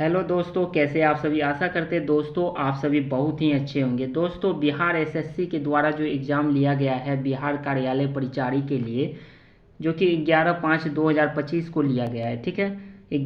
Hello दोस्तों, कैसे आप सभी। आशा करते हैं दोस्तों आप सभी बहुत ही अच्छे होंगे। दोस्तों बिहार एसएससी के द्वारा जो एग्ज़ाम लिया गया है बिहार कार्यालय परिचारी के लिए, जो कि 11/5/2025 को लिया गया है, ठीक है।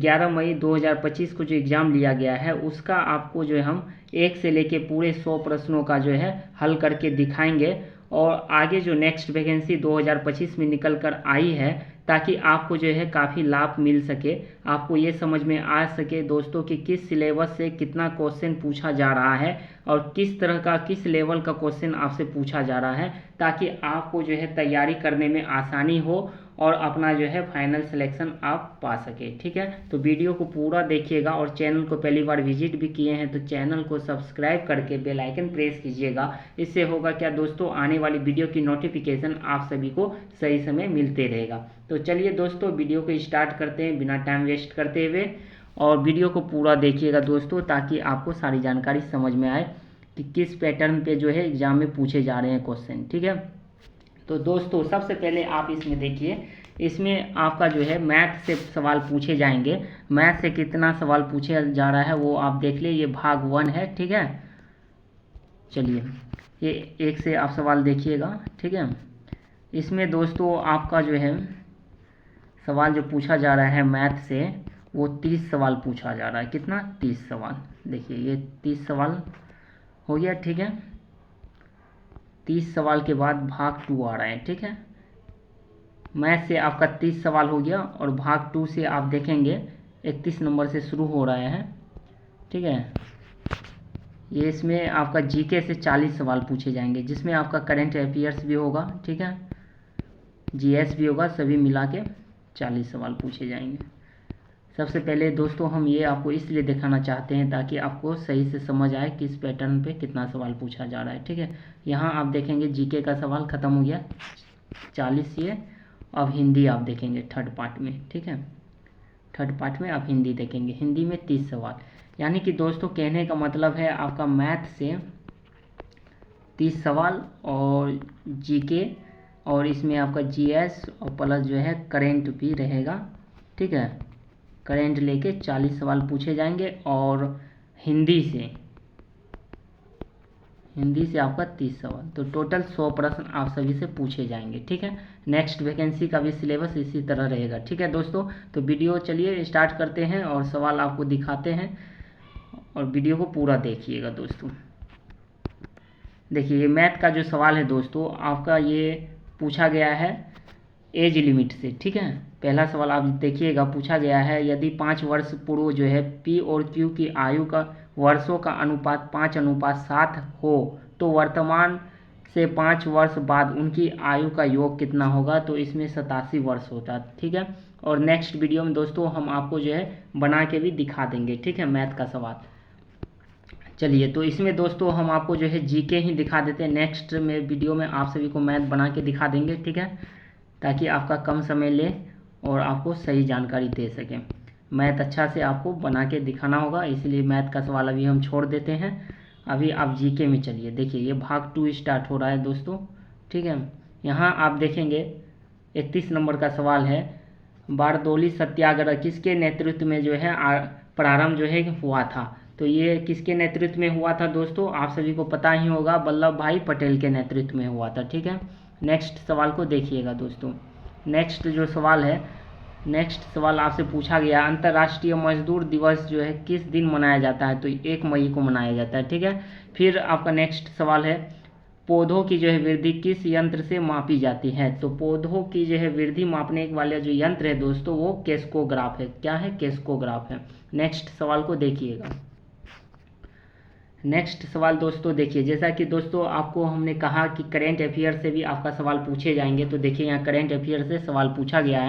11 मई 2025 को जो एग्ज़ाम लिया गया है उसका आपको जो है हम 1 से लेके पूरे 100 प्रश्नों का जो है हल करके दिखाएंगे। और आगे जो नेक्स्ट वैकेंसी 2025 में निकल कर आई है, ताकि आपको जो है काफ़ी लाभ मिल सके, आपको ये समझ में आ सके दोस्तों कि किस सिलेबस से कितना क्वेश्चन पूछा जा रहा है और किस तरह का किस लेवल का क्वेश्चन आपसे पूछा जा रहा है, ताकि आपको जो है तैयारी करने में आसानी हो और अपना जो है फाइनल सिलेक्शन आप पा सके, ठीक है। तो वीडियो को पूरा देखिएगा और चैनल को पहली बार विजिट भी किए हैं तो चैनल को सब्सक्राइब करके बेल आइकन प्रेस कीजिएगा। इससे होगा क्या दोस्तों, आने वाली वीडियो की नोटिफिकेशन आप सभी को सही समय मिलते रहेगा। तो चलिए दोस्तों वीडियो को स्टार्ट करते हैं बिना टाइम वेस्ट करते हुए, और वीडियो को पूरा देखिएगा दोस्तों, ताकि आपको सारी जानकारी समझ में आए कि किस पैटर्न पे जो है एग्जाम में पूछे जा रहे हैं क्वेश्चन, ठीक है। तो दोस्तों सबसे पहले आप इसमें देखिए, इसमें आपका जो है मैथ से सवाल पूछे जाएंगे। मैथ से कितना सवाल पूछे जा रहा है वो आप देख लिए, ये भाग 1 है, ठीक है। चलिए ये 1 से आप सवाल देखिएगा, ठीक है। इसमें दोस्तों आपका जो है सवाल जो पूछा जा रहा है मैथ से, वो 30 सवाल पूछा जा रहा है। कितना? 30 सवाल। देखिए ये 30 सवाल हो गया, ठीक है। 30 सवाल के बाद भाग 2 आ रहा है, ठीक है। मैथ से आपका 30 सवाल हो गया और भाग 2 से आप देखेंगे 31 नंबर से शुरू हो रहा है, ठीक है। ये इसमें आपका जीके से 40 सवाल पूछे जाएंगे, जिसमें आपका करंट अफेयर्स भी होगा, ठीक है, जीएस भी होगा, सभी मिला के 40 सवाल पूछे जाएंगे। सबसे पहले दोस्तों हम ये आपको इसलिए दिखाना चाहते हैं ताकि आपको सही से समझ आए किस पैटर्न पे कितना सवाल पूछा जा रहा है, ठीक है। यहाँ आप देखेंगे जीके का सवाल ख़त्म हो गया 40 ये। अब हिंदी आप देखेंगे थर्ड पार्ट में, ठीक है। थर्ड पार्ट में आप हिंदी देखेंगे, हिंदी में 30 सवाल। यानी कि दोस्तों कहने का मतलब है आपका मैथ से 30 सवाल और जीके, और इसमें आपका जीएस और प्लस जो है करेंट भी रहेगा, ठीक है। करेंट लेके 40 सवाल पूछे जाएंगे और हिंदी से आपका 30 सवाल, तो टोटल 100 प्रश्न आप सभी से पूछे जाएंगे, ठीक है। नेक्स्ट वैकेंसी का भी सिलेबस इसी तरह रहेगा, ठीक है दोस्तों। तो वीडियो चलिए स्टार्ट करते हैं और सवाल आपको दिखाते हैं, और वीडियो को पूरा देखिएगा दोस्तों। देखिए ये मैथ का जो सवाल है दोस्तों, आपका ये पूछा गया है एज लिमिट से, ठीक है। पहला सवाल आप देखिएगा, पूछा गया है यदि 5 वर्ष पूर्व जो है पी और क्यू की आयु का वर्षों का अनुपात 5:7 हो, तो वर्तमान से 5 वर्ष बाद उनकी आयु का योग कितना होगा। तो इसमें 87 वर्ष होता है, ठीक है। और नेक्स्ट वीडियो में दोस्तों हम आपको जो है बना के भी दिखा देंगे, ठीक है, मैथ का सवाल। चलिए तो इसमें दोस्तों हम आपको जो है जीके ही दिखा देते हैं, नेक्स्ट में वीडियो में आप सभी को मैथ बना के दिखा देंगे, ठीक है, ताकि आपका कम समय ले और आपको सही जानकारी दे सकें। मैथ अच्छा से आपको बना के दिखाना होगा, इसलिए मैथ का सवाल अभी हम छोड़ देते हैं। अभी आप जीके में चलिए, देखिए ये भाग 2 स्टार्ट हो रहा है दोस्तों, ठीक है। यहाँ आप देखेंगे 31 नंबर का सवाल है, बारदोली सत्याग्रह किसके नेतृत्व में जो है प्रारंभ जो है हुआ था। तो ये किसके नेतृत्व में हुआ था दोस्तों, आप सभी को पता ही होगा, वल्लभ भाई पटेल के नेतृत्व में हुआ था, ठीक है। नेक्स्ट सवाल को देखिएगा दोस्तों। नेक्स्ट जो सवाल है, नेक्स्ट सवाल आपसे पूछा गया अंतर्राष्ट्रीय मजदूर दिवस जो है किस दिन मनाया जाता है। तो 1 मई को मनाया जाता है, ठीक है। फिर आपका नेक्स्ट सवाल है पौधों की जो है वृद्धि किस यंत्र से मापी जाती है। तो पौधों की जो है वृद्धि मापने वाला जो यंत्र है दोस्तों वो केस्कोग्राफ है। क्या है? केस्कोग्राफ है। नेक्स्ट सवाल को देखिएगा। नेक्स्ट सवाल दोस्तों देखिए, जैसा कि दोस्तों आपको हमने कहा कि करेंट अफेयर से भी आपका सवाल पूछे जाएंगे, तो देखिए यहाँ करेंट अफेयर से सवाल पूछा गया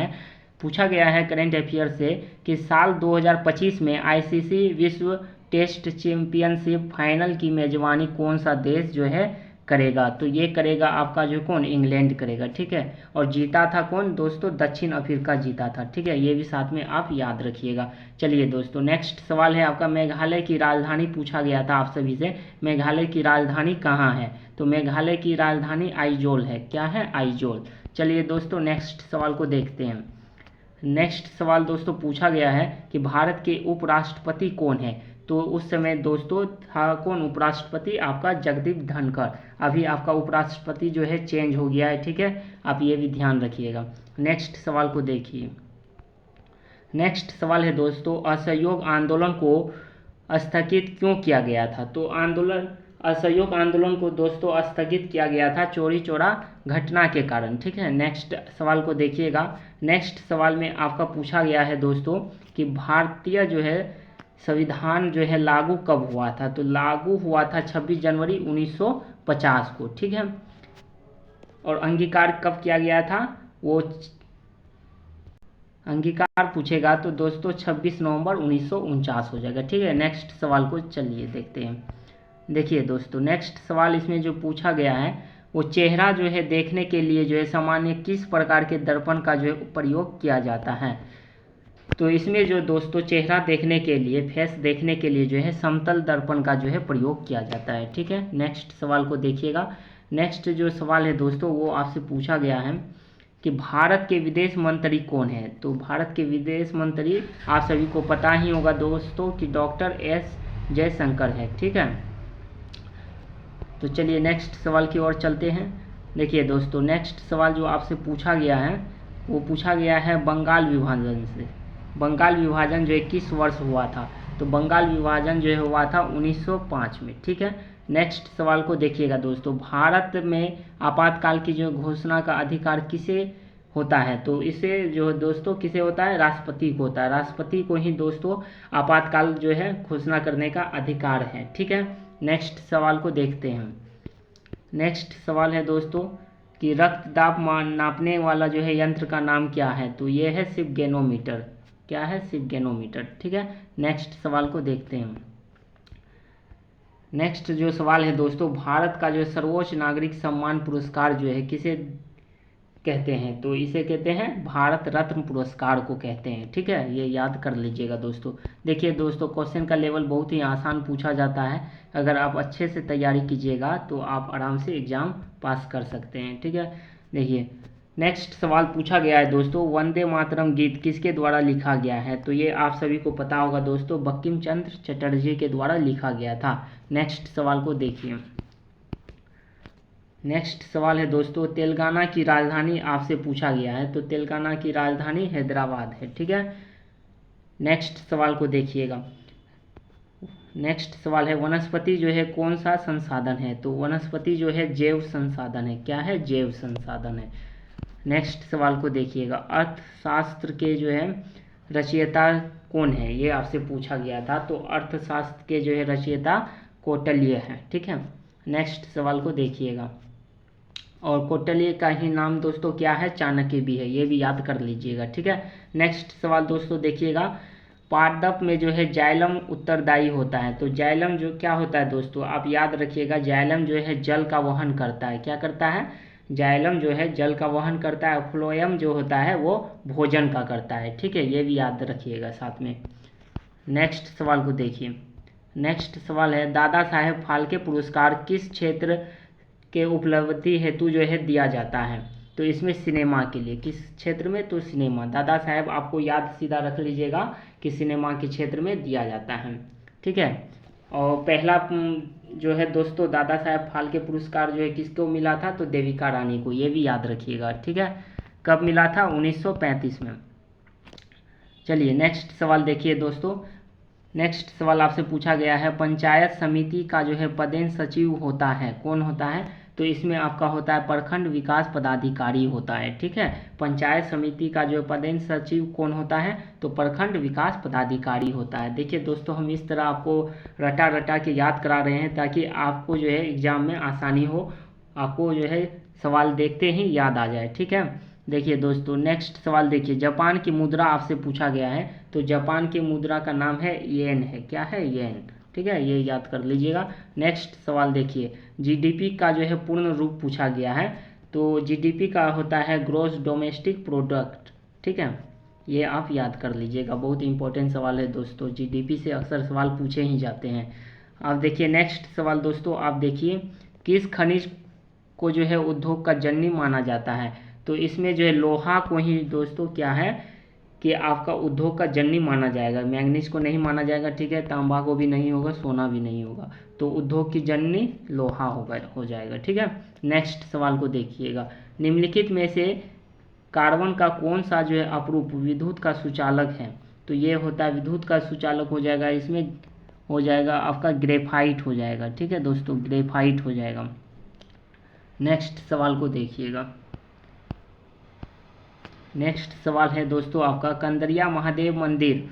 है करेंट अफेयर से कि साल 2025 में आईसीसी विश्व टेस्ट चैंपियनशिप फाइनल की मेजबानी कौन सा देश जो है करेगा। तो ये करेगा आपका जो कौन, इंग्लैंड करेगा, ठीक है। और जीता था कौन दोस्तों, दक्षिण अफ्रीका जीता था, ठीक है। ये भी साथ में आप याद रखिएगा। चलिए दोस्तों नेक्स्ट सवाल है आपका मेघालय की राजधानी पूछा गया था आप सभी से, मेघालय की राजधानी कहाँ है। तो मेघालय की राजधानी आइजोल है। क्या है? आइजोल। चलिए दोस्तों नेक्स्ट सवाल को देखते हैं। नेक्स्ट सवाल दोस्तों पूछा गया है कि भारत के उपराष्ट्रपति कौन है। तो उस समय दोस्तों था कौन उपराष्ट्रपति, आपका जगदीप धनखड़। अभी आपका उपराष्ट्रपति जो है चेंज हो गया है, ठीक है, आप ये भी ध्यान रखिएगा। नेक्स्ट सवाल को देखिए। नेक्स्ट सवाल है दोस्तों, असहयोग आंदोलन को स्थगित क्यों किया गया था। तो असहयोग आंदोलन को दोस्तों स्थगित किया गया था चौरी चौरा घटना के कारण, ठीक है। नेक्स्ट सवाल को देखिएगा। नेक्स्ट सवाल में आपका पूछा गया है दोस्तों कि भारतीय जो है संविधान जो है लागू कब हुआ था। तो लागू हुआ था 26 जनवरी 1950 को, ठीक है। और अंगीकार कब किया गया था, वो अंगीकार पूछेगा तो दोस्तों 26 नवंबर 1949 हो जाएगा, ठीक है। नेक्स्ट सवाल को चलिए देखते हैं। देखिए दोस्तों नेक्स्ट सवाल इसमें जो पूछा गया है वो चेहरा जो है देखने के लिए जो है सामान्य किस प्रकार के दर्पण का जो है प्रयोग किया जाता है। तो इसमें जो दोस्तों चेहरा देखने के लिए, फेस देखने के लिए जो है समतल दर्पण का जो है प्रयोग किया जाता है, ठीक है। नेक्स्ट सवाल को देखिएगा। नेक्स्ट जो सवाल है दोस्तों वो आपसे पूछा गया है कि भारत के विदेश मंत्री कौन है। तो भारत के विदेश मंत्री आप सभी को पता ही होगा दोस्तों कि डॉक्टर एस जयशंकर है, ठीक है। तो चलिए नेक्स्ट सवाल की ओर चलते हैं। देखिए दोस्तों नेक्स्ट सवाल जो आपसे पूछा गया है वो पूछा गया है बंगाल विभाजन से। बंगाल विभाजन जो है किस वर्ष हुआ था। तो बंगाल विभाजन जो है हुआ था 1905 में, ठीक है। नेक्स्ट सवाल को देखिएगा दोस्तों, भारत में आपातकाल की जो घोषणा का अधिकार किसे होता है। तो इसे जो दोस्तों किसे होता है, राष्ट्रपति को होता है। राष्ट्रपति को ही दोस्तों आपातकाल जो है घोषणा करने का अधिकार है, ठीक है। नेक्स्ट सवाल को देखते हैं। नेक्स्ट सवाल है दोस्तों कि रक्तदाब नापने वाला जो है यंत्र का नाम क्या है। तो ये है सिवगेनोमीटर। क्या है, सिवगेनोमीटर, ठीक है। नेक्स्ट सवाल को देखते हैं। नेक्स्ट जो सवाल है दोस्तों, भारत का जो सर्वोच्च नागरिक सम्मान पुरस्कार जो है किसे कहते हैं। तो इसे कहते हैं भारत रत्न पुरस्कार को कहते हैं, ठीक है। ये याद कर लीजिएगा दोस्तों। देखिए दोस्तों क्वेश्चन का लेवल बहुत ही आसान पूछा जाता है। अगर आप अच्छे से तैयारी कीजिएगा तो आप आराम से एग्ज़ाम पास कर सकते हैं, ठीक है। देखिए नेक्स्ट सवाल पूछा गया है दोस्तों, वंदे मातरम गीत किसके द्वारा लिखा गया है। तो ये आप सभी को पता होगा दोस्तों, बंकिम चंद्र चटर्जी के द्वारा लिखा गया था। नेक्स्ट सवाल को देखिए। नेक्स्ट सवाल है दोस्तों, तेलंगाना की राजधानी आपसे पूछा गया है। तो तेलंगाना की राजधानी हैदराबाद है, ठीक है। नेक्स्ट सवाल को देखिएगा। नेक्स्ट सवाल है वनस्पति जो है कौन सा संसाधन है। तो वनस्पति जो है जैव संसाधन है। क्या है, जैव संसाधन है। नेक्स्ट सवाल को देखिएगा, अर्थशास्त्र के जो है रचयिता कौन है, ये आपसे पूछा गया था। तो अर्थशास्त्र के जो है रचयिता कौटिल्य है, ठीक है। नेक्स्ट सवाल को देखिएगा, और कौटिल्य का ही नाम दोस्तों क्या है, चाणक्य भी है, ये भी याद कर लीजिएगा, ठीक है। नेक्स्ट सवाल दोस्तों देखिएगा, पादप में जो है जाइलम उत्तरदायी होता है। तो जाइलम जो क्या होता है दोस्तों, आप याद रखिएगा, जाइलम जो है जल का वहन करता है। क्या करता है, जाइलम जो है जल का वहन करता है। फ्लोएम जो होता है वो भोजन का करता है, ठीक है। ये भी याद रखिएगा साथ में। नेक्स्ट सवाल को देखिए। नेक्स्ट सवाल है, दादा साहेब फाल्के पुरस्कार किस क्षेत्र के उपलब्धि हेतु जो है दिया जाता है। तो इसमें सिनेमा के लिए, किस क्षेत्र में, तो सिनेमा। दादा साहेब आपको याद सीधा रख लीजिएगा कि सिनेमा के क्षेत्र में दिया जाता है, ठीक है। और पहला जो है दोस्तों दादा साहेब फाल्के पुरस्कार जो है किसको मिला था, तो देविका रानी को। ये भी याद रखिएगा, ठीक है। कब मिला था, 1935 में। चलिए नेक्स्ट सवाल देखिए दोस्तों। नेक्स्ट सवाल आपसे पूछा गया है, पंचायत समिति का जो है पदेन सचिव होता है, कौन होता है। तो इसमें आपका होता है प्रखंड विकास पदाधिकारी होता है, ठीक है। पंचायत समिति का जो पदेन सचिव कौन होता है, तो प्रखंड विकास पदाधिकारी होता है। देखिए दोस्तों हम इस तरह आपको रटा रटा के याद करा रहे हैं ताकि आपको जो है एग्जाम में आसानी हो, आपको जो है सवाल देखते ही याद आ जाए, ठीक है। देखिए दोस्तों नेक्स्ट सवाल देखिए, जापान की मुद्रा आपसे पूछा गया है। तो जापान की मुद्रा का नाम है येन है। क्या है, येन, ठीक है। ये याद कर लीजिएगा। नेक्स्ट सवाल देखिए, जीडीपी का जो है पूर्ण रूप पूछा गया है। तो जीडीपी का होता है ग्रॉस डोमेस्टिक प्रोडक्ट, ठीक है। ये आप याद कर लीजिएगा, बहुत इंपॉर्टेंट सवाल है दोस्तों। जीडीपी से अक्सर सवाल पूछे ही जाते हैं। आप देखिए नेक्स्ट सवाल दोस्तों, आप देखिए किस खनिज को जो है उद्योग का जननी माना जाता है। तो इसमें जो है लोहा को ही दोस्तों क्या है कि आपका उद्योग का जननी माना जाएगा। मैंगनीज को नहीं माना जाएगा, ठीक है, तांबा को भी नहीं होगा, सोना भी नहीं होगा, तो उद्योग की जननी लोहा हो जाएगा, ठीक है। नेक्स्ट सवाल को देखिएगा, निम्नलिखित में से कार्बन का कौन सा जो है अपरूप विद्युत का सुचालक है? तो ये होता है विद्युत का सुचालक हो जाएगा, इसमें हो जाएगा आपका ग्रेफाइट हो जाएगा, ठीक है दोस्तों, ग्रेफाइट हो जाएगा। नेक्स्ट सवाल को देखिएगा, नेक्स्ट सवाल है दोस्तों आपका, कंदरिया महादेव मंदिर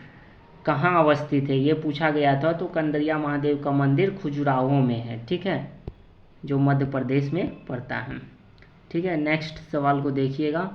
कहाँ अवस्थित है? ये पूछा गया था। तो कंदरिया महादेव का मंदिर खजुराहो में है, ठीक है, जो मध्य प्रदेश में पड़ता है, ठीक है। नेक्स्ट सवाल को देखिएगा,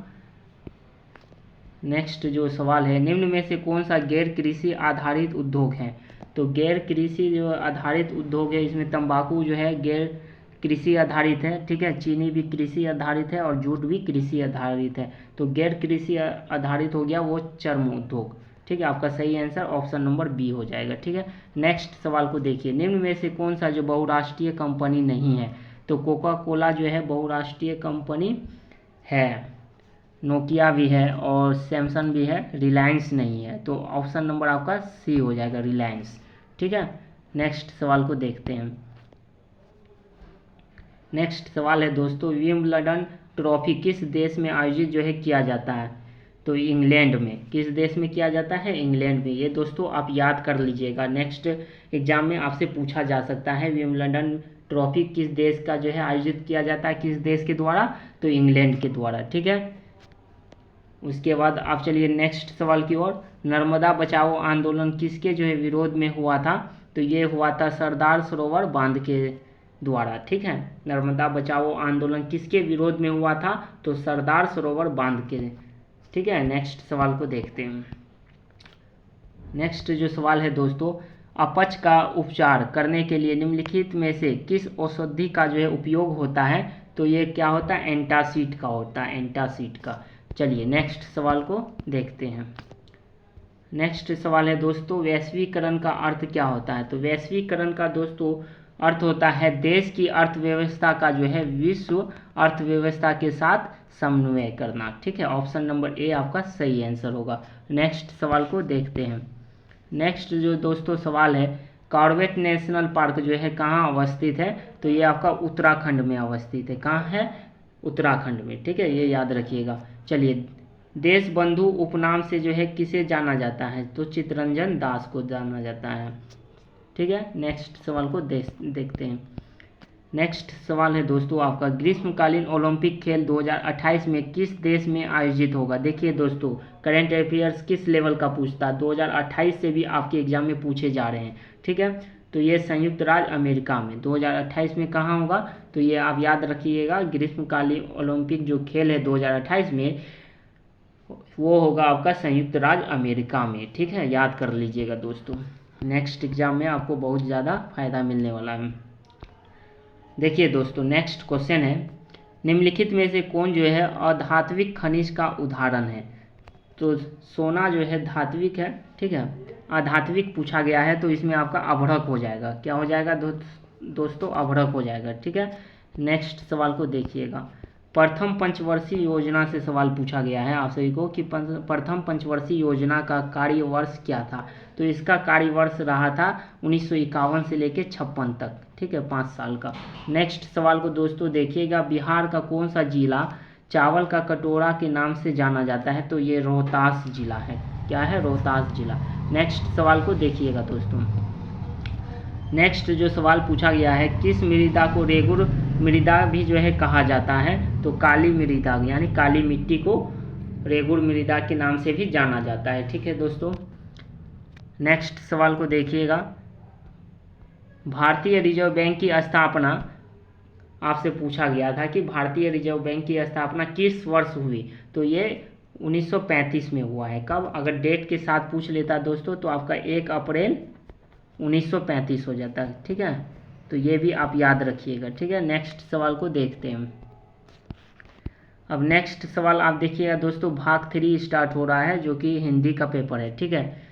नेक्स्ट जो सवाल है, निम्न में से कौन सा गैर कृषि आधारित उद्योग है? तो गैर कृषि जो आधारित उद्योग है, इसमें तंबाकू जो है गैर कृषि आधारित है, ठीक है, चीनी भी कृषि आधारित है और जूट भी कृषि आधारित है। तो गैर कृषि आधारित हो गया वो चर्म उद्योग, ठीक है। आपका सही आंसर ऑप्शन नंबर बी हो जाएगा, ठीक है। नेक्स्ट सवाल को देखिए, निम्न में से कौन सा जो बहुराष्ट्रीय कंपनी नहीं है? तो कोका कोला जो है बहुराष्ट्रीय कंपनी है, नोकिया भी है और सैमसंग भी है, रिलायंस नहीं है। तो ऑप्शन नंबर आपका सी हो जाएगा, रिलायंस, ठीक है। नेक्स्ट सवाल को देखते हैं, नेक्स्ट सवाल है दोस्तों, विंबलडन ट्रॉफी किस देश में आयोजित जो है किया जाता है? तो इंग्लैंड में। किस देश में किया जाता है? इंग्लैंड में। ये दोस्तों आप याद कर लीजिएगा, नेक्स्ट एग्जाम में आपसे पूछा जा सकता है विंबलडन ट्रॉफी किस देश का जो है आयोजित किया जाता है, किस देश के द्वारा? तो इंग्लैंड के द्वारा, ठीक है। उसके बाद आप चलिए नेक्स्ट सवाल की ओर, नर्मदा बचाओ आंदोलन किसके जो है विरोध में हुआ था? तो ये हुआ था सरदार सरोवर बांध के द्वारा, ठीक है। नर्मदा बचाओ आंदोलन किसके विरोध में हुआ था? तो सरदार सरोवर बांध के, ठीक है। नेक्स्ट सवाल को देखते हैं, नेक्स्ट जो सवाल है दोस्तों, अपच का उपचार करने के लिए निम्नलिखित में से किस औषधि का जो है उपयोग होता है? तो ये क्या होता है? एंटासिड का होता है, एंटासिड का। चलिए नेक्स्ट सवाल को देखते हैं, नेक्स्ट सवाल है दोस्तों, वैश्वीकरण का अर्थ क्या होता है? तो वैश्वीकरण का दोस्तों अर्थ होता है देश की अर्थव्यवस्था का जो है विश्व अर्थव्यवस्था के साथ समन्वय करना, ठीक है। ऑप्शन नंबर ए आपका सही आंसर होगा। नेक्स्ट सवाल को देखते हैं, नेक्स्ट जो दोस्तों सवाल है, कॉर्बेट नेशनल पार्क जो है कहाँ अवस्थित है? तो ये आपका उत्तराखंड में अवस्थित है। कहाँ है? उत्तराखंड में, ठीक है, ये याद रखिएगा। चलिए, देश बंधु उपनाम से जो है किसे जाना जाता है? तो चित्तरंजन दास को जाना जाता है, ठीक है। नेक्स्ट सवाल को देखते हैं, नेक्स्ट सवाल है दोस्तों आपका, ग्रीष्मकालीन ओलंपिक खेल 2028 में किस देश में आयोजित होगा? देखिए दोस्तों, करंट अफेयर्स किस लेवल का पूछता है, 2028 से भी आपके एग्जाम में पूछे जा रहे हैं, ठीक है। तो ये संयुक्त राज्य अमेरिका में 2028 में कहाँ होगा? तो ये आप याद रखिएगा, ग्रीष्मकालीन ओलंपिक जो खेल है 2028 में वो होगा आपका संयुक्त राज्य अमेरिका में, ठीक है, याद कर लीजिएगा दोस्तों। नेक्स्ट एग्जाम में आपको बहुत ज़्यादा फायदा मिलने वाला है। देखिए दोस्तों, नेक्स्ट क्वेश्चन है, निम्नलिखित में से कौन जो है अधात्विक खनिज का उदाहरण है? तो सोना जो है धात्विक है, ठीक है, अधात्विक पूछा गया है तो इसमें आपका अभ्रक हो जाएगा। क्या हो जाएगा दोस्तों? अभ्रक हो जाएगा, ठीक है। नेक्स्ट सवाल को देखिएगा, प्रथम पंचवर्षीय योजना से सवाल पूछा गया है आप सभी को कि प्रथम पंचवर्षीय योजना का कार्यवर्ष क्या था? तो इसका कार्यवर्ष रहा था 1951 से लेकर 56 तक, ठीक है, 5 साल का। नेक्स्ट सवाल को दोस्तों देखिएगा, बिहार का कौन सा जिला चावल का कटोरा के नाम से जाना जाता है? तो ये रोहतास जिला है। क्या है? रोहतास जिला। नेक्स्ट सवाल को देखिएगा दोस्तों, नेक्स्ट जो सवाल पूछा गया है, किस मृदा को रेगुर मृदा भी जो है कहा जाता है? तो काली मृदा यानी काली मिट्टी को रेगुर मृदा के नाम से भी जाना जाता है, ठीक है दोस्तों। नेक्स्ट सवाल को देखिएगा, भारतीय रिजर्व बैंक की स्थापना आपसे पूछा गया था कि भारतीय रिजर्व बैंक की स्थापना किस वर्ष हुई? तो ये 1935 में हुआ है। कब? अगर डेट के साथ पूछ लेता दोस्तों तो आपका 1 अप्रैल 1935 हो जाता है, ठीक है। तो ये भी आप याद रखिएगा, ठीक है। नेक्स्ट सवाल को देखते हैं, अब नेक्स्ट सवाल आप देखिएगा दोस्तों, भाग 3 स्टार्ट हो रहा है जो कि हिंदी का पेपर है, ठीक है।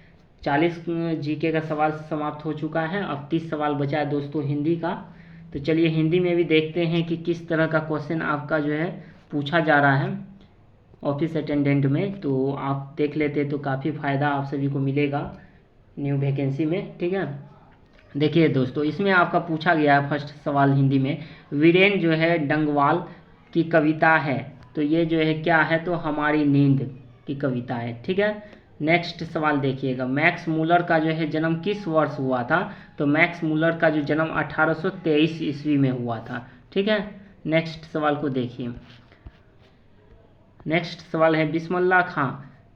40 जीके का सवाल समाप्त हो चुका है, अब 30 सवाल बचा है दोस्तों हिंदी का। तो चलिए हिंदी में भी देखते हैं कि किस तरह का क्वेश्चन आपका जो है पूछा जा रहा है। ऑफिस अटेंडेंट में, तो आप देख लेते तो काफ़ी फ़ायदा आप सभी को मिलेगा न्यू वैकेंसी में। ठीक है, देखिए दोस्तों, इसमें आपका पूछा गया है फर्स्ट सवाल हिंदी में, वीरेन जो है डंगवाल की कविता है, तो ये जो है क्या है, तो हमारी नींद की कविता है। ठीक है, नेक्स्ट सवाल देखिएगा, मैक्स मूलर का जो है जन्म किस वर्ष हुआ था, तो मैक्स मूलर का जो जन्म 1823 ईस्वी में हुआ था। ठीक है, नेक्स्ट सवाल को देखिए, नेक्स्ट सवाल है बिस्मिल्लाह खां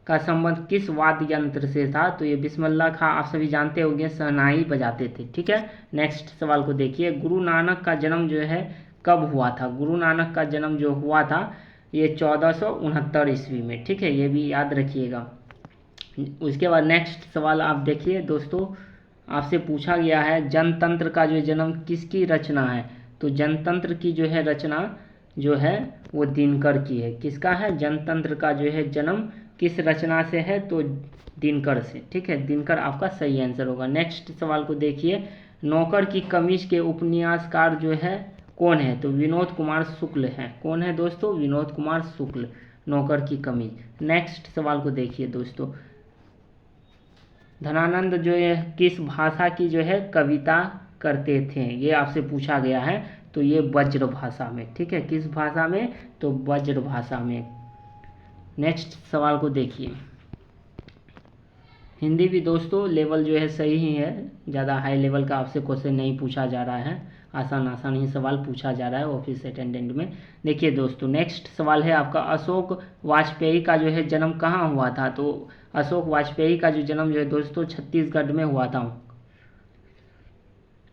का संबंध किस वाद्य यंत्र से था, तो ये बिस्मिल्लाह खां आप सभी जानते होंगे शहनाई बजाते थे। ठीक है, नेक्स्ट सवाल को देखिए, गुरु नानक का जन्म जो है कब हुआ था, गुरु नानक का जन्म जो हुआ था ये 1469 ईस्वी में। ठीक है, ये भी याद रखिएगा। उसके बाद नेक्स्ट सवाल आप देखिए दोस्तों, आपसे पूछा गया है जनतंत्र का जो जन्म किसकी रचना है, तो जनतंत्र की जो है रचना जो है वो दिनकर की है। किसका है, जनतंत्र का जो है जन्म किस रचना से है, तो दिनकर से। ठीक है, दिनकर आपका सही आंसर होगा। नेक्स्ट सवाल को देखिए, नौकर की कमीज के उपन्यासकार जो है कौन है, तो विनोद कुमार शुक्ल है। कौन है दोस्तों, विनोद कुमार शुक्ल, नौकर की कमीज। नेक्स्ट सवाल को देखिए दोस्तों, धनानंद जो है किस भाषा की जो है कविता करते थे, ये आपसे पूछा गया है, तो ये वज्र भाषा में। ठीक है, किस भाषा में, तो वज्र भाषा में। नेक्स्ट सवाल को देखिए, हिंदी भी दोस्तों लेवल जो है सही ही है, ज़्यादा हाई लेवल का आपसे क्वेश्चन नहीं पूछा जा रहा है, आसान आसान ही सवाल पूछा जा रहा है ऑफिस अटेंडेंट में। देखिए दोस्तों, नेक्स्ट सवाल है आपका, अशोक वाजपेयी का जो है जन्म कहाँ हुआ था, तो अशोक वाजपेयी का जो जन्म जो है दोस्तों छत्तीसगढ़ में हुआ था।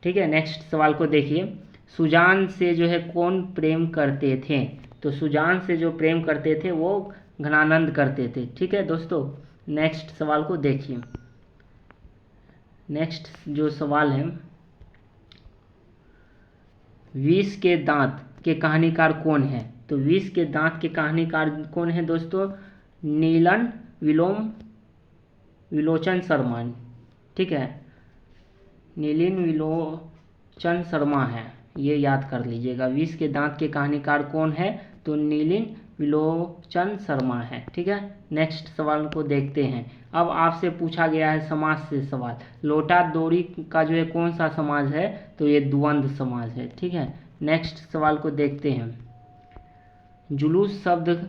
ठीक है, नेक्स्ट सवाल को देखिए, सुजान से जो है कौन प्रेम करते थे, तो सुजान से जो प्रेम करते थे वो घनानंद करते थे। ठीक है दोस्तों, नेक्स्ट सवाल को देखिए, नेक्स्ट जो सवाल है, विष के दांत के कहानीकार कौन है, तो विष के दांत के कहानीकार कौन है दोस्तों, नीलन विलोचन शर्मा। ठीक है, नीलिन विलोचन शर्मा है, ये याद कर लीजिएगा। विष के दांत के कहानीकार कौन है, तो नीलिन विलोचन शर्मा है। ठीक है, नेक्स्ट सवाल को देखते हैं। अब आपसे पूछा गया है समाज से सवाल, लोटा दोरी का जो है कौन सा समाज है, तो ये द्वंद्व समाज है। ठीक है, नेक्स्ट सवाल को देखते हैं, जुलूस शब्द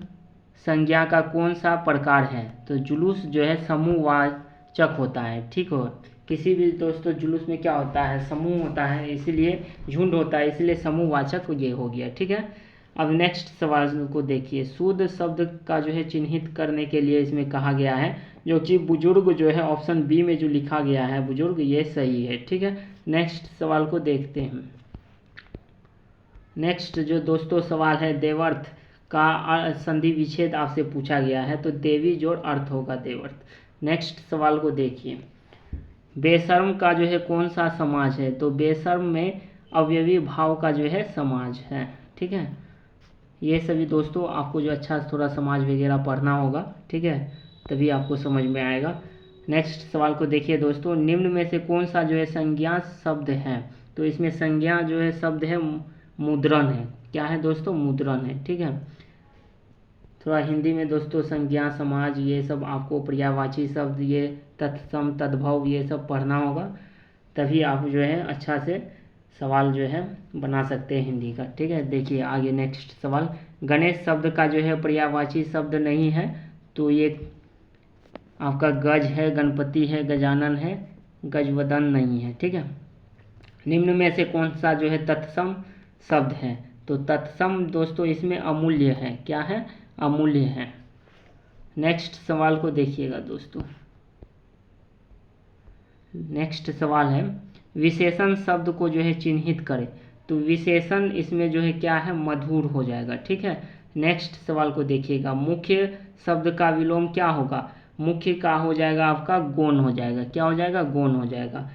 संज्ञा का कौन सा प्रकार है, तो जुलूस जो है समूहवाचक होता है। ठीक हो, किसी भी दोस्तों जुलूस में क्या होता है, समूह होता है, इसीलिए झुंड होता है, इसलिए समूहवाचक ये हो गया। ठीक है, अब नेक्स्ट सवाल को देखिए, शुद्ध शब्द का जो है चिन्हित करने के लिए इसमें कहा गया है, जो कि बुजुर्ग जो है ऑप्शन बी में जो लिखा गया है बुजुर्ग, ये सही है। ठीक है, नेक्स्ट सवाल को देखते हैं। नेक्स्ट जो दोस्तों सवाल है, देवर्थ का संधि विच्छेद आपसे पूछा गया है, तो देवी जोड़ अर्थ होगा देवर्थ। नेक्स्ट सवाल को देखिए, बेशर्म का जो है कौन सा समाज है, तो बेशर्म में अवयवी भाव का जो है समाज है। ठीक है, ये सभी दोस्तों आपको जो अच्छा थोड़ा समाज वगैरह पढ़ना होगा। ठीक है, तभी आपको समझ में आएगा। नेक्स्ट सवाल को देखिए दोस्तों, निम्न में से कौन सा जो है संज्ञा शब्द है, तो इसमें संज्ञा जो है शब्द है मुद्रण है। क्या है दोस्तों, मुद्रण है। ठीक है, थोड़ा हिंदी में दोस्तों संज्ञा समाज ये सब आपको पर्यायवाची शब्द, ये तत्सम तद्भव ये सब पढ़ना होगा, तभी आप जो है अच्छा से सवाल जो है बना सकते हैं हिंदी का। ठीक है, देखिए आगे नेक्स्ट सवाल, गणेश शब्द का जो है पर्यायवाची शब्द नहीं है, तो ये आपका गज है, गणपति है, गजानन है, गजवदन नहीं है। ठीक है, निम्न में से कौन सा जो है तत्सम शब्द है, तो तत्सम दोस्तों इसमें अमूल्य है। क्या है, अमूल्य है। नेक्स्ट सवाल को देखिएगा दोस्तों, नेक्स्ट सवाल है, विशेषण शब्द को जो है चिन्हित करें, तो विशेषण इसमें जो है क्या है, मधुर हो जाएगा। ठीक है, नेक्स्ट सवाल को देखिएगा, मुख्य शब्द का विलोम क्या होगा, मुख्य का हो जाएगा आपका गौण हो जाएगा। क्या हो जाएगा, गौण हो जाएगा।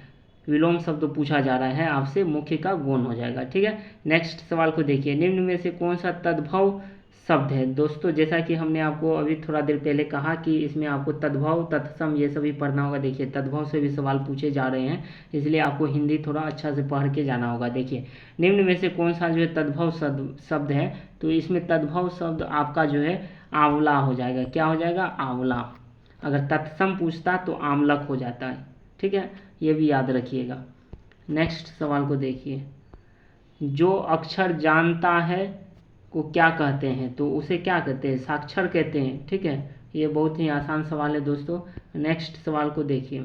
विलोम शब्द पूछा जा रहा है आपसे, मुख्य का गौण हो जाएगा। ठीक है, नेक्स्ट सवाल को देखिए, निम्न में से कौन सा तद्भव शब्द है, दोस्तों जैसा कि हमने आपको अभी थोड़ा देर पहले कहा कि इसमें आपको तद्भव तत्सम ये सभी पढ़ना होगा। देखिए तद्भव से भी सवाल पूछे जा रहे हैं, इसलिए आपको हिंदी थोड़ा अच्छा से पढ़ के जाना होगा। देखिए निम्न में से कौन सा जो है तद्भव शब्द है, तो इसमें तद्भव शब्द आपका जो है आंवला हो जाएगा। क्या हो जाएगा? आंवला। अगर तत्सम पूछता तो आमलक हो जाता है। ठीक है, ये भी याद रखिएगा। नेक्स्ट सवाल को देखिए, जो अक्षर जानता है को क्या कहते हैं? तो उसे क्या कहते हैं? साक्षर कहते हैं। ठीक है, ये बहुत ही आसान सवाल है दोस्तों। नेक्स्ट सवाल को देखिए,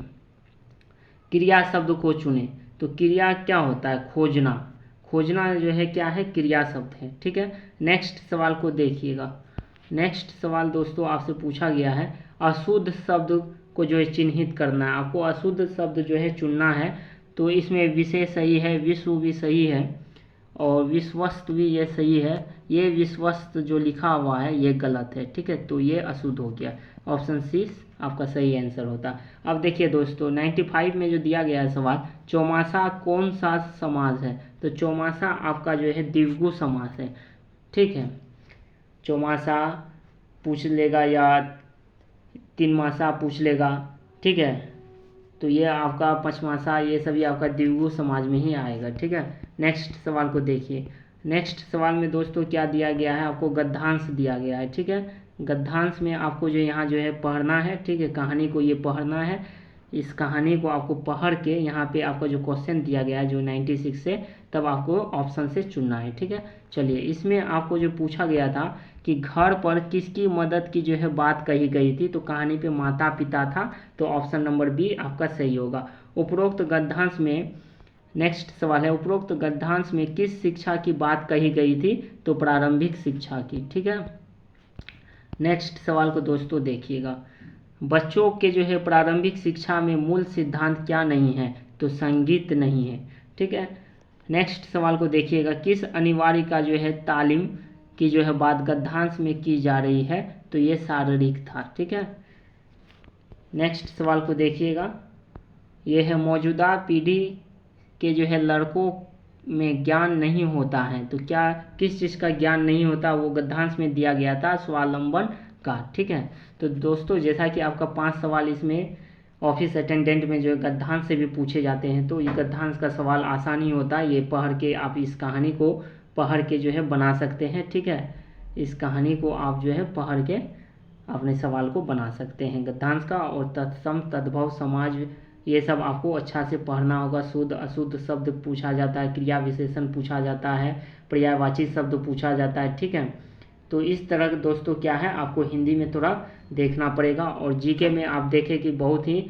क्रिया शब्द को चुने। तो क्रिया क्या होता है? खोजना। खोजना जो है क्या है? क्रिया शब्द है। ठीक है, नेक्स्ट सवाल को देखिएगा। नेक्स्ट सवाल दोस्तों आपसे पूछा गया है, अशुद्ध शब्द को जो है चिन्हित करना है। आपको अशुद्ध शब्द जो है चुनना है। तो इसमें विशेष सही है, विश्व भी सही है और विश्वस्त भी ये सही है। ये विश्वस्त जो लिखा हुआ है ये गलत है। ठीक है, तो ये अशुद्ध हो गया। ऑप्शन सी आपका सही आंसर होता। अब देखिए दोस्तों 95 में जो दिया गया है सवाल, चौमासा कौन सा समास है? तो चौमासा आपका जो है द्विगु समास है। ठीक है, चौमासा पूछ लेगा या तीन मासा पूछ लेगा। ठीक है, तो ये आपका पचमासा ये सभी आपका द्विगु समाज में ही आएगा। ठीक है, नेक्स्ट सवाल को देखिए। नेक्स्ट सवाल में दोस्तों क्या दिया गया है? आपको गद्यांश दिया गया है। ठीक है, गद्यांश में आपको जो यहाँ जो है पढ़ना है। ठीक है, कहानी को ये पढ़ना है। इस कहानी को आपको पढ़ के यहाँ पे आपका जो क्वेश्चन दिया गया है जो 96 से, तब आपको ऑप्शन से चुनना है। ठीक है, चलिए इसमें आपको जो पूछा गया था कि घर पर किसकी मदद की जो है बात कही गई थी, तो कहानी पे माता पिता था। तो ऑप्शन नंबर बी आपका सही होगा। उपरोक्त गद्यांश में, नेक्स्ट सवाल है, उपरोक्त गद्यांश में किस शिक्षा की बात कही गई थी? तो प्रारंभिक शिक्षा की। ठीक है, नेक्स्ट सवाल को दोस्तों देखिएगा, बच्चों के जो है प्रारंभिक शिक्षा में मूल सिद्धांत क्या नहीं है? तो संगीत नहीं है। ठीक है, नेक्स्ट सवाल को देखिएगा, किस अनिवार्य का जो है तालीम की जो है बात गद्यांश में की जा रही है? तो ये शारीरिक था। ठीक है, नेक्स्ट सवाल को देखिएगा, ये है मौजूदा पीढ़ी के जो है लड़कों में ज्ञान नहीं होता है। तो क्या किस चीज़ का ज्ञान नहीं होता? वो गद्यांश में दिया गया था स्वावलंबन का। ठीक है, तो दोस्तों जैसा कि आपका 5 सवाल इसमें ऑफिस अटेंडेंट में जो है गद्यांश से भी पूछे जाते हैं, तो ये गद्यांश का सवाल आसानी होता है। ये पढ़ के आप इस कहानी को पढ़ के जो है बना सकते हैं। ठीक है, इस कहानी को आप जो है पढ़ के अपने सवाल को बना सकते हैं गद्यांश का। और तत्सम तद्भव समाज ये सब आपको अच्छा से पढ़ना होगा। शुद्ध अशुद्ध शब्द पूछा जाता है, क्रिया विशेषण पूछा जाता है, पर्यायवाची शब्द पूछा जाता है। ठीक है, तो इस तरह दोस्तों क्या है आपको हिंदी में थोड़ा देखना पड़ेगा। और जीके में आप देखें कि बहुत ही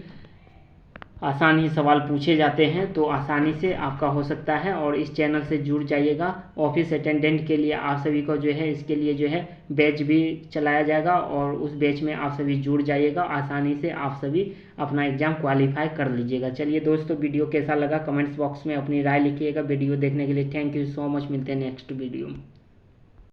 आसान ही सवाल पूछे जाते हैं, तो आसानी से आपका हो सकता है। और इस चैनल से जुड़ जाइएगा। ऑफिस अटेंडेंट के लिए आप सभी को जो है इसके लिए जो है बैच भी चलाया जाएगा और उस बैच में आप सभी जुड़ जाइएगा। आसानी से आप सभी अपना एग्ज़ाम क्वालिफाई कर लीजिएगा। चलिए दोस्तों, वीडियो कैसा लगा कमेंट्स बॉक्स में अपनी राय लिखिएगा। वीडियो देखने के लिए थैंक यू सो मच। मिलते हैं नेक्स्ट वीडियो में।